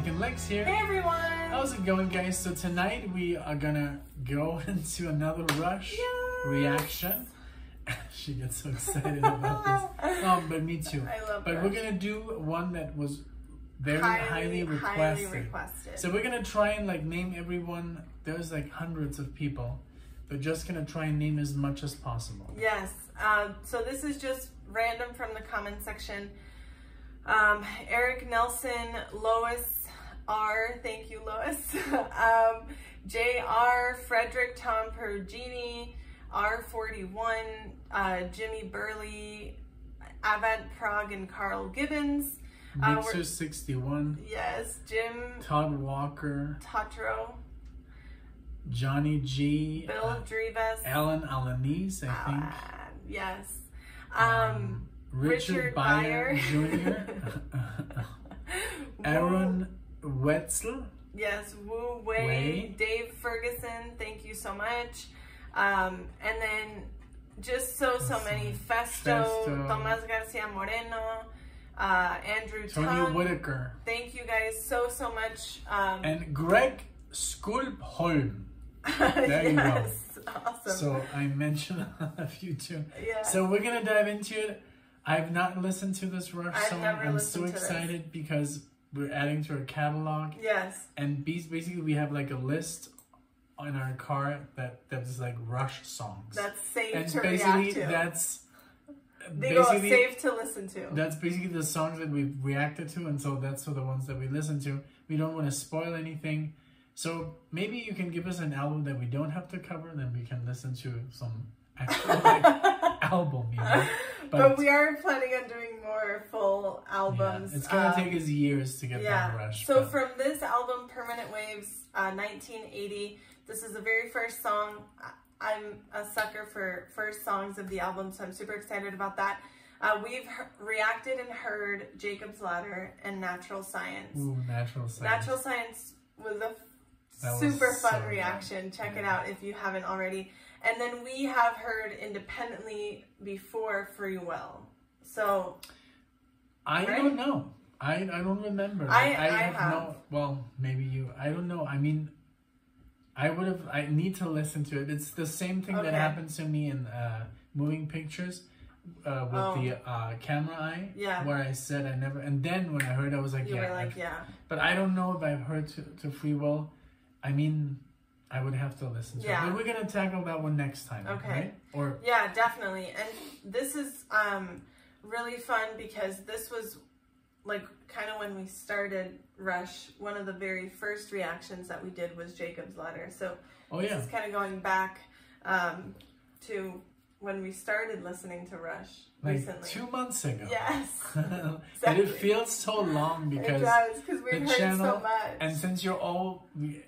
Nathan Lex here. Hey everyone! How's it going, guys? So tonight we are gonna go into another Rush reaction. She gets so excited about this. But me too. I love But Rush. we're gonna do one that was very highly requested. So we're gonna try and like name everyone. There's like hundreds of people. We're just gonna try and name as much as possible. Yes. So this is just random from the comment section. Eric Nelson, Lois R, thank you Lois, JR, Frederick Tom Pergini, R41, Jimmy Burley, Avant Prague and Carl Gibbons. Mixer 61. Yes, Jim. Todd Walker. Tatro. Johnny G. Bill Dreves. Alan Alanis, I think. Yes. Richard Beyer Jr. Aaron Wetzel. Yes, Wu Wei. Dave Ferguson, thank you so much. And then just so many. Festo, Tomas Garcia Moreno, Andrew Tony Tung. Whitaker. Thank you guys so much. And Greg Skulpholm. There you go. Awesome. So I mentioned a few too. Yeah. So we're gonna dive into it. I've not listened to this Rush song. I'm so excited because we're adding to our catalog. Yes. And basically we have like a list in our car that's like Rush songs. That's safe and to basically react to. That's safe to listen to. That's basically the songs that we've reacted to, and so that's the ones that we listen to. We don't want to spoil anything. So maybe you can give us an album that we don't have to cover, then we can listen to some actual like, album, you know? But we are planning on doing more full albums. Yeah, it's gonna take us years to get that Rush. So from this album, Permanent Waves, 1980, this is the very first song. I'm a sucker for first songs of the album, so I'm super excited about that. We've reacted and heard Jacob's Ladder and Natural Science. Ooh, Natural Science. Natural Science was a super fun reaction. Check it out if you haven't already. And then we have heard independently before Free Will. So I don't know. I don't remember. I have no. Well, maybe you. I don't know. I mean, I need to listen to it. It's the same thing that happened to me in Moving Pictures with the camera eye. Yeah. Where I said I never. And then when I heard, I was like, But I don't know if I've heard to Free Will. I mean, I would have to listen to it. But we're gonna tackle that one next time. Okay. Right? Or definitely. And this is really fun because this was like kind of when we started Rush. One of the very first reactions that we did was Jacob's Ladder. So this is kind of going back to when we started listening to Rush recently. 2 months ago. Yes. Exactly. And it feels so long because we've heard channel, so much. And since you're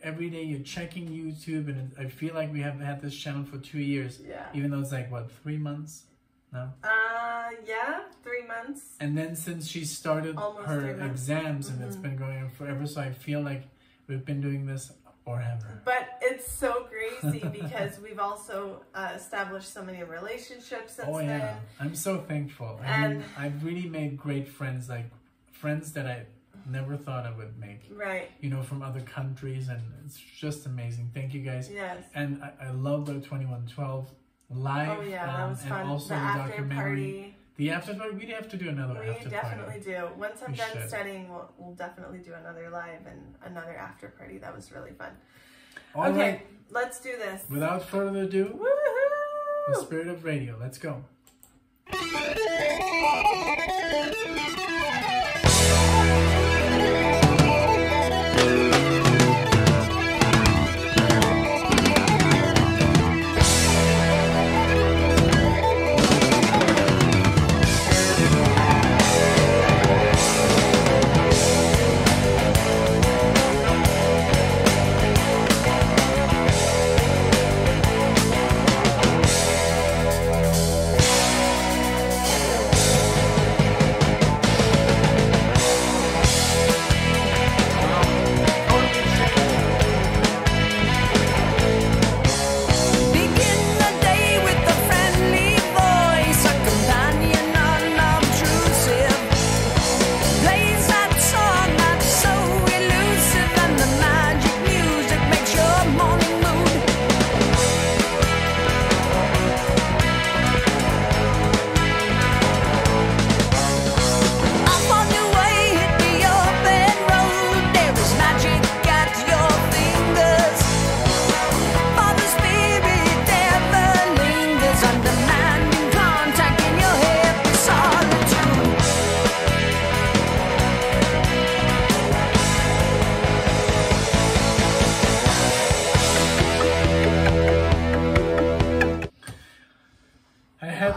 every day you're checking YouTube, and I feel like we have had this channel for 2 years. Yeah. Even though it's like, what, 3 months? No? Yeah, 3 months. And then since she started her exams, and it's been going on forever, so I feel like we've been doing this forever. But it's so crazy because we've also established so many relationships since then. I'm so thankful. I mean, I've really made great friends, like friends that I never thought I would make. Right. You know, from other countries, and it's just amazing. Thank you guys. Yes. And I love the 2112 live. Oh yeah, that was fun. And also the documentary. The after party, we'd have to do another after party. We definitely do. Once I'm done studying, we'll definitely do another live and another after party. That was really fun. All right. Let's do this. Without further ado, the spirit of radio. Let's go.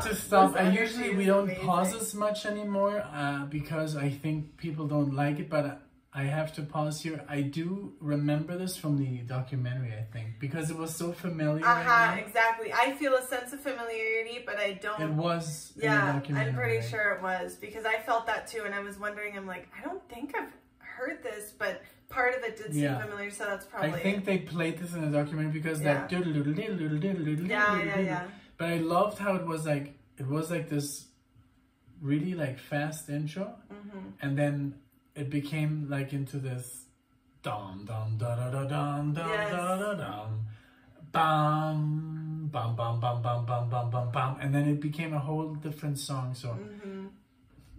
to stop. We don't pause as much anymore because I think people don't like it, but I have to pause here. I do remember this from the documentary, I think, because it was so familiar. Exactly. I feel a sense of familiarity, but I don't. It was in the documentary. I'm pretty sure it was, because I felt that too, and I was wondering, I'm like, I don't think I've heard this, but part of it did seem familiar, so that's probably I think they played this in the documentary because that But I loved how it was like this really like fast intro, and then it became like into this dum dum da da da dum dum da da dum bam bam bam bam bam bam bam bam bam, and then it became a whole different song. So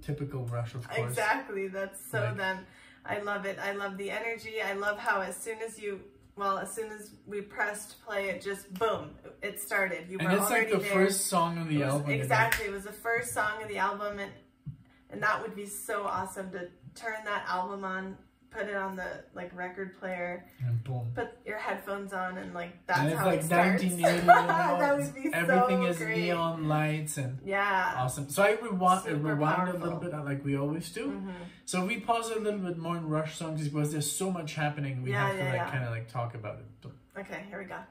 typical Rush, of course. Exactly. That's so like, then. I love it. I love the energy. I love how as soon as we pressed play, it just boom, it started. And it's like the first song on the album. Exactly. It was the first song of the album, and that would be so awesome to turn that album on, put it on the like record player, and boom, put your headphones on, and like that's and it's how like it starts. 1980, that would be everything so is great. Neon lights and awesome. So I rewound a little bit like we always do. So we pause a little bit more in Rush songs because there's so much happening. We have to like kind of like talk about it. Okay, here we go.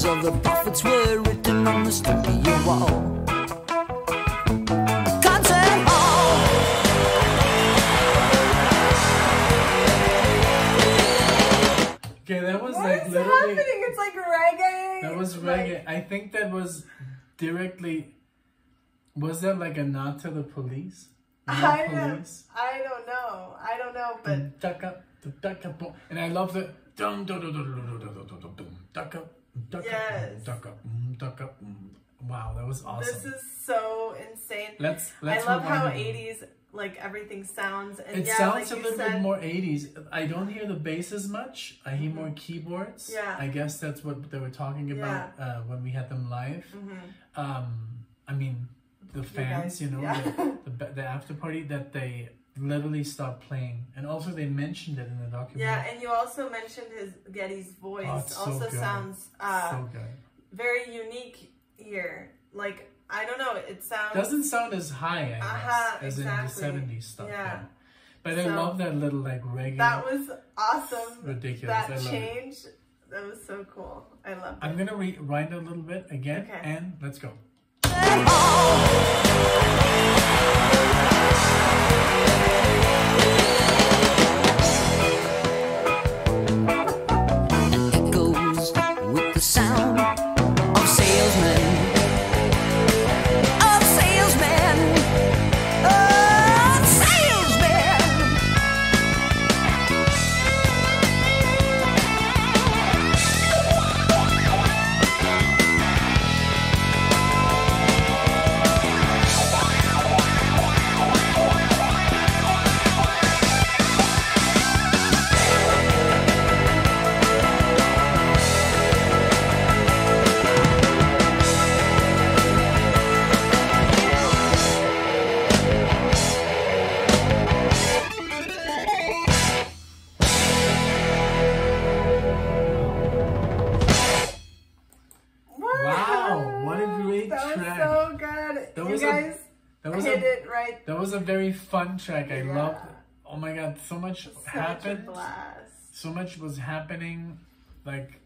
The prophets were written on the studio wall. Concert hall. Okay, that was what like is literally. Happening? It's like reggae. That was reggae. I think that was directly. Was that like a nod to the Police? I don't know, but. And I love the. Wow, that was awesome. This is so insane. Let's I love how 80s like everything sounds, and it sounds like a little bit more 80s. I don't hear the bass as much. I hear more keyboards. Yeah. I guess that's what they were talking about when we had them live. I mean, the fans, you know, the after party that they literally stopped playing, and also they mentioned it in the documentary. Yeah, and you also mentioned Geddy's voice. Oh, also so sounds so good. very unique like, I don't know, it sounds... Doesn't sound as high, I guess, as in the 70s stuff. Yeah. But I love that little, like, reggae. That was awesome. It's ridiculous. That change, that was so cool. I love it. I'm going to rewind a little bit again, and let's go. It goes with the sound of salesmen. That was a very fun track. I loved it. Oh my god, so much happened. So much was happening. Like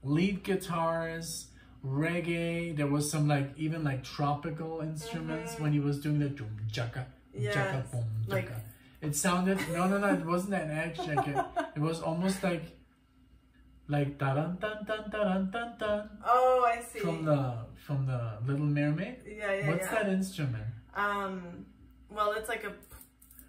lead guitars, reggae. There was some like even like tropical instruments when he was doing the boom jaka, jaka boom jaka. It sounded no, it wasn't an edge jacket. It was almost like dun dun dun dun dun dun. Oh, I see. From the Little Mermaid. Yeah. What's that instrument? Well, it's like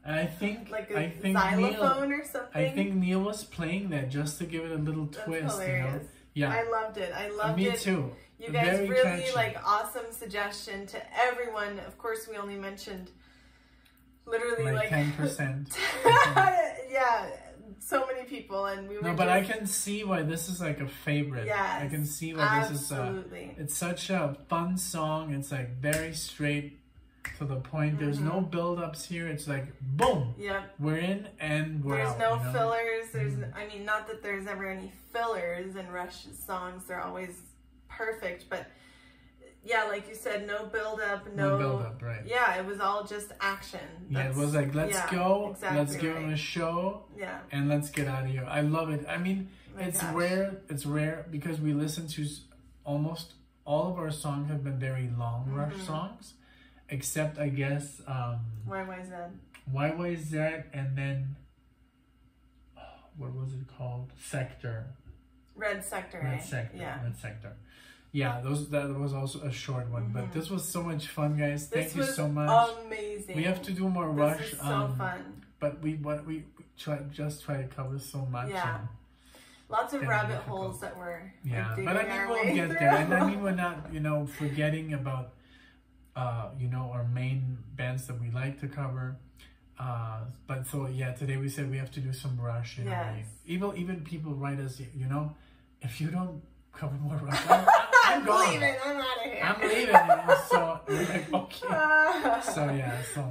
I think xylophone Neil, or something. I think Neil was playing that just to give it a little twist. Hilarious. You know? Yeah. I loved it. Me too. You guys really like awesome suggestion to everyone. Of course, we only mentioned literally like 10%. Yeah, so many people, and we were. No, but I can see why this is like a favorite. Yeah, I can see why absolutely. This is it's such a fun song. It's like very straight to the point. There's no build-ups here. It's like boom. Yep. We're in and we're out. There's no fillers. There's I mean, not that there's ever any fillers in Rush songs. They're always perfect, but yeah, like you said, no build-up, no build-up, right? Yeah, it was all just action. It was like let's go, exactly let's give them a show, and let's get out of here. I love it. I mean, it's rare. It's rare because we listen to almost all of our songs have been very long Rush songs. Except, I guess, YYZ, and then, what was it called? Sector. Red Sector, Red Sector. Yeah, that was also a short one, but this was so much fun, guys. Thank you so much. Amazing. We have to do more Rush. This is so fun. But we try to cover so much. Yeah. Lots of rabbit holes that we're but I mean we'll get there, and I mean we're not forgetting about our main bands that we like to cover. But so today we said we have to do some Rush. Even people write us, if you don't cover more Rush, I'm gone. Leaving. I'm out of here. I'm leaving. So we're like, okay.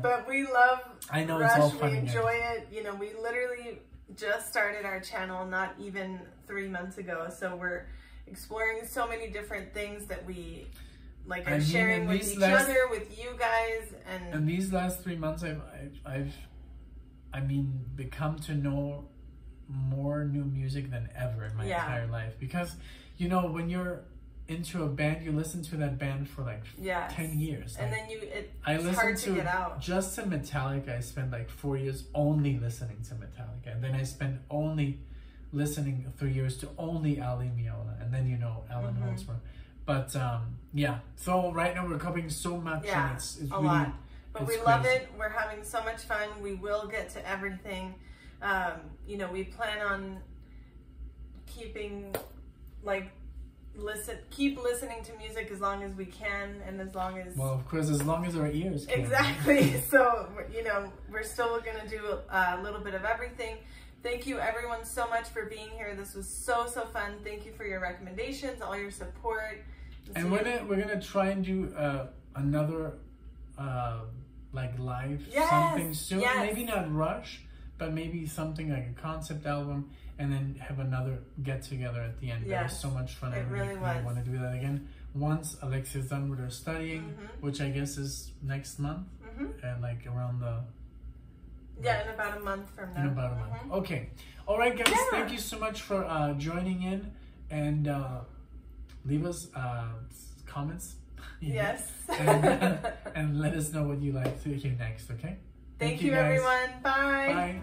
But we love I know Rush. It's all fun. We enjoy it. We literally just started our channel not even 3 months ago. So we're exploring so many different things that we are sharing with each other, with you guys, and these last 3 months, I've become to know more new music than ever in my entire life. Because when you're into a band, you listen to that band for 10 years, and then it's hard to get out. Just to Metallica, I spent 4 years only listening to Metallica, and then I spent only listening 3 years to only Ali Miola, and then Alan Holzberg. But so right now we're covering so much, and it's a really, lot. But we crazy. love it. We're having so much fun. We will get to everything. We plan on keeping keep listening to music as long as we can, and as long as of course, as long as our ears can. Exactly. So we're still gonna do a little bit of everything. Thank you everyone so much for being here. This was so fun. Thank you for your recommendations, all your support. And we're gonna try and do another live something soon. Maybe not Rush, but maybe something like a concept album, and then have another get together at the end. That was so much fun. I really want to do that again. once Alexia's done with her studying, which I guess is next month, and like around the... Yeah, in about a month from now. In about a month. Okay. All right, guys. Yeah. Thank you so much for joining in, and leave us comments. Yes. And let us know what you like to hear next. Okay. Thank you, everyone. Bye. Bye.